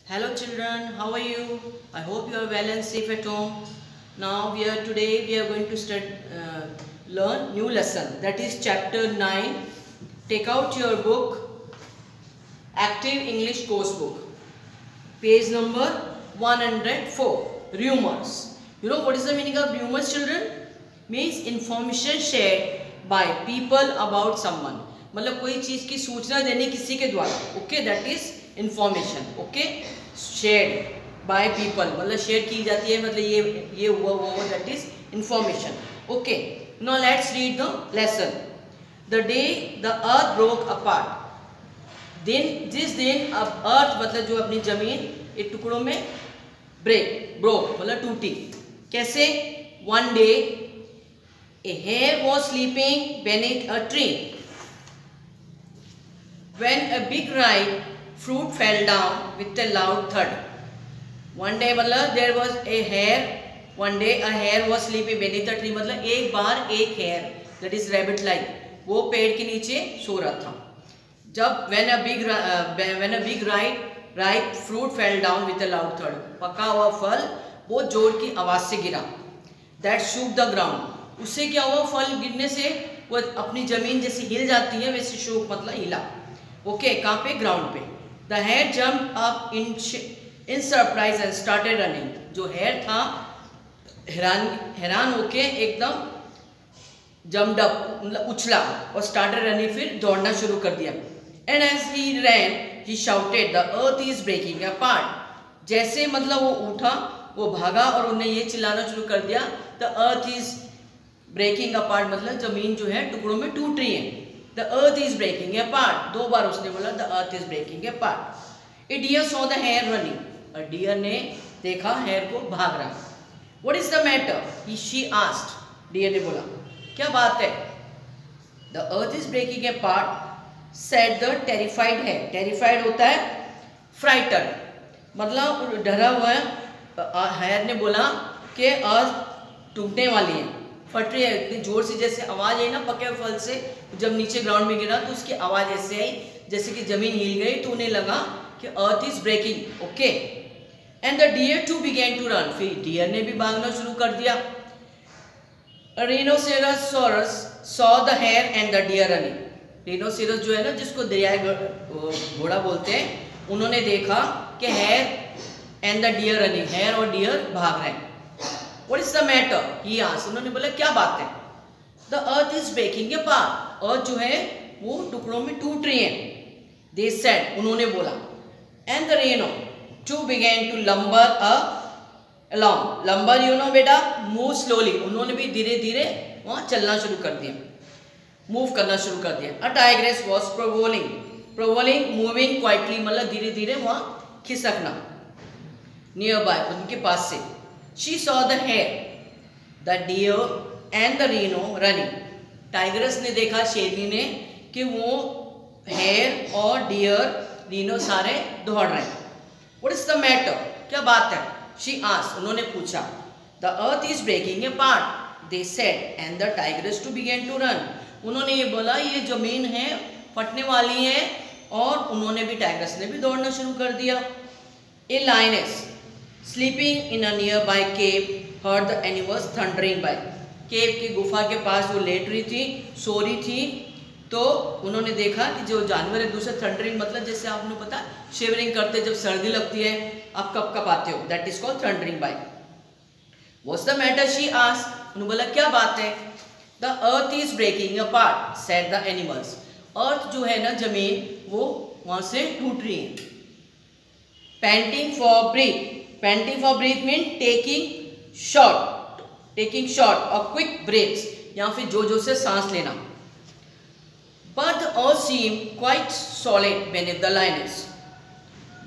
Hello children, how are you? I hope you are well and safe at home. Now today we are going to learn new lesson, that is chapter 9. Take out your book, Active English Course Book, page number 104, rumors. You know what is the meaning of rumors, children? Means information shared by people about someone. मतलब कोई चीज की सूचना देने किसी के द्वारा. Okay, that is information. Okay, shared by people मतलब शेयर की जाती है, मतलब ये हुआ, that is information. Okay, now let's read the lesson. The day the earth broke apart. जिस दिन अब अर्थ मतलब जो अपनी जमीन एक टुकड़ों में ब्रोक मतलब टूटी. कैसे? One day a hare was sleeping beneath a tree when a big ripe fruit fell down with a loud thud. One day मतलब there was a hare. One day a hare was sleeping beneath a tree मतलब एक बार एक hare that is rabbit like वो पेड़ के नीचे सो रहा था. जब when a big ripe fruit fell down with a loud thud, पका हुआ फल वो जोर की आवाज से गिरा. That shook the ground. उससे क्या हुआ? फल गिरने से वो अपनी जमीन जैसे हिल जाती है वैसे शोक मतलब हिला. ओके, कहाँ पे? ग्राउंड पे. The hare jumped up in surprise and started running. जो हेयर था हैरान होके एकदम jumped up मतलब उछला और started running फिर दौड़ना शुरू कर दिया. And as he ran, he shouted, "The earth is breaking apart." जैसे मतलब वो उठा, वो भागा और उन्हें ये चिल्लाना शुरू कर दिया, The earth is breaking apart मतलब जमीन जो है टुकड़ों में टूट रही है. The earth is breaking apart. 2 बार उसने बोला the earth is breaking apart. A deer saw the hare running. और deer ने देखा hare को भाग रहा. What is the matter? She asked. Deer ने बोला, क्या बात है? The earth is breaking apart, said the terrified hare. Terrified होता है frightened मतलब डरा हुआ है. hare ने बोला कि अर्थ टूटने वाली है, फट रही है. इतनी जोर से जैसे आवाज आई ना पके फल से, जब नीचे ग्राउंड में गिरा तो उसकी आवाज ऐसे आई जैसे कि जमीन हिल गई. तो उन्हें लगा कि earth is breaking. Okay, and the deer to begin to run. फिर डियर ने भी भागना शुरू कर दिया. Rhinoceros saw the hare and the deer running. Rhinoceros जो है ना, जिसको दरियाई घोड़ा बोलते हैं, उन्होंने देखा कि hare and the deer running, hare और deer भाग रहे हैं. What is the matter? He asked. उन्होंने बोला क्या बात है? The earth is breaking apart. अर्थ जो है वो टुकड़ों में टूट रही है. They said. उन्होंने बोला. And the rhino too began to lumber along. Lumber you know बेटा, move slowly. उन्होंने भी धीरे धीरे वहाँ चलना शुरू कर दिया, मूव करना शुरू कर दिया. A tigress was prowling, moving quietly मतलब धीरे धीरे वहाँ खिसकना. Nearby उनके पास से. She saw the hare, the deer and the rhino running. Tigress ने देखा, शेरनी ने, कि वो हेयर और डियर रीनो सारे दौड़ रहे हैं. What is the matter? क्या बात है? She asked. उन्होंने पूछा. The earth is breaking apart, they said, and the tigress too began to run. उन्होंने ये बोला ये जमीन है फटने वाली है, और उन्होंने भी टाइग्रेस ने भी दौड़ना शुरू कर दिया. A lioness sleeping in a nearby cave heard the animals thundering by. केव की गुफा के पास वो लेट रही थी, सो रही थी, तो उन्होंने देखा कि जो जानवर एक दूसरे थंडरिंग मतलब जैसे आपने पता शिवरिंग करते जब सर्दी लगती है, आप कब कब आते हो, that is called thundering by. What's the matter? She asked. उन्होंने बोला क्या बात है? The earth is breaking apart, said the animals. Earth जो है ना जमीन वो वहां से टूट रही है. Panting for breath mean taking short और क्विक ब्रेथ्स, या फिर जो से सांस लेना. But the earth seemed quite solid beneath the lioness.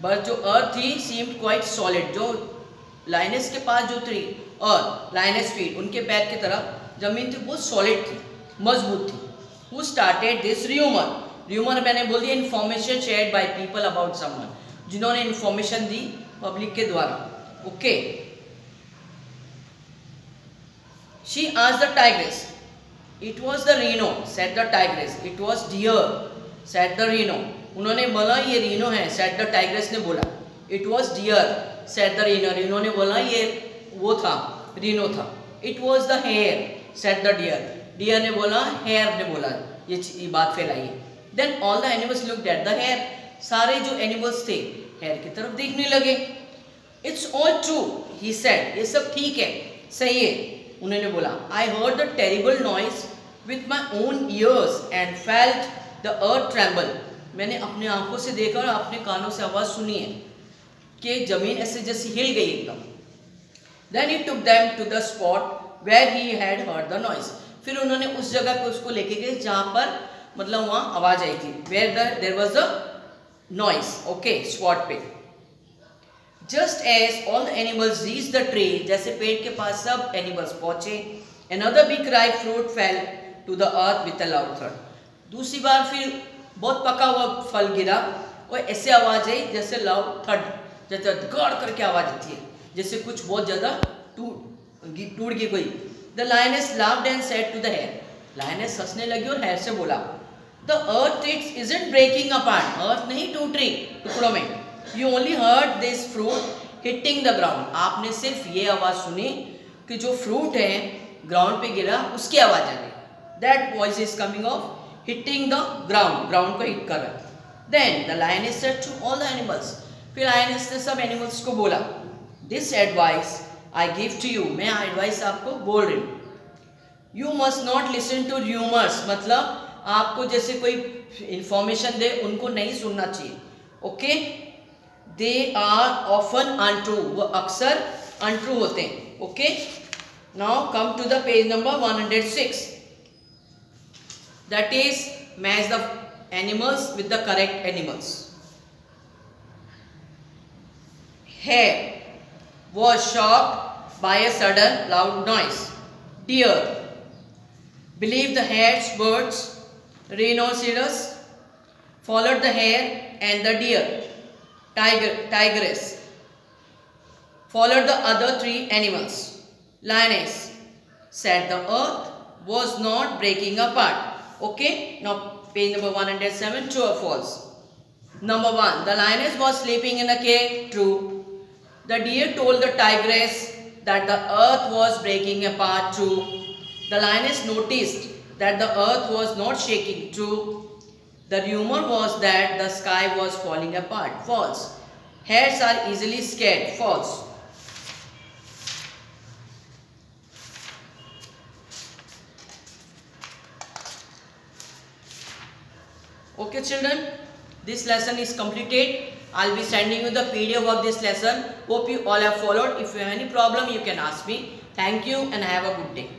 But जो अर्थ थी seemed quite solid, जो लाइनस के पास जो थी और लाइनस फीट उनके पैर की तरफ जमीन थी वो सॉलिड थी, मजबूत थी. Who started this rumor? Rumor मैंने बोल दिया information shared by people about someone, जिन्होंने इंफॉर्मेशन दी पब्लिक के द्वारा. Okay. She asked the tigress. It was the rhino, said the tigress. It was deer, said the rhino. उन्होंने बोला ये Reno है, सेड द टाइग्रेस ने बोला. It was deer said the rhino, rhino ने बोला ये वो था, रीनो था। It was the hare said the deer, deer ने बोला, हेयर ने बोला, ये बात फैलाई है। Then all the animals looked at the hare, सारे जो एनिमल्स थे हेयर की तरफ देखने लगे। It's all true he said, ये सब ठीक है, सही है। उन्होंने बोला, I heard the terrible noise with my own years and felt the earth tremble, मैंने अपने आंखों से देखा और अपने कानों से आवाज़ सुनी है कि ज़मीन ऐसे जैसी हिल गई एकदम। Then he took them to the spot where he had heard the noise, फिर उन्होंने उस जगह पे उसको लेके गए जहाँ पर मतलब वहाँ आवाज़ आई थी, where there was the noise, okay, spot पे। Just as all the animals reach the tree, जैसे पेड़ के पास सब एनिमल्स पहुंचे, another big ripe fruit fell to the earth with a loud thud, दूसरी बार फिर बहुत पका हुआ फल गिरा और ऐसे आवाज आई जैसे लाउड थड, जैसे गड़ करके आवाज आती है, जैसे कुछ बहुत ज्यादा टूट गई कोई। The lioness laughed and said to the hare, lioness हंसने लगी और हेयर से बोला, the earth isn't breaking apart, earth नहीं टूट रही टुकड़ों में, you only heard this fruit hitting the ground, आपने सिर्फ ये आवाज सुनी कि जो फ्रूट है ग्राउंड पे गिरा उसकी आवाज आ रही, that voice is coming of hitting the ground, ground को हिट कर रहा है। Then the lioness said to all the animals, फिर लायनेस ने सब एनिमल्स को बोला, this advice I give to you, मैं एडवाइस आपको बोल रही हूँ, you must not listen to rumours, मतलब आपको जैसे कोई इंफॉर्मेशन दे उनको नहीं सुनना चाहिए, okay, they are often untrue, वो अक्सर अनट्रू होते हैं, okay. Now come to the page number 106, that is match the animals with the correct animals. Hare was shocked by a sudden loud noise. Deer believed the hare's words. Rhinoceros followed the hare and the deer. Tigress followed the other three animals. Lioness said the earth was not breaking apart. Okay, now page number 107, true or false? Number 1, the lioness was sleeping in a cave, true. The deer told the tigress that the earth was breaking apart, true. The lioness noticed that the earth was not shaking, true. The rumor was that the sky was falling apart, false. Hares are easily scared, false. Okay children, this lesson is completed. I'll be sending you the PDF of this lesson. Hope you all have followed. If you have any problem, you can ask me. Thank you and have a good day.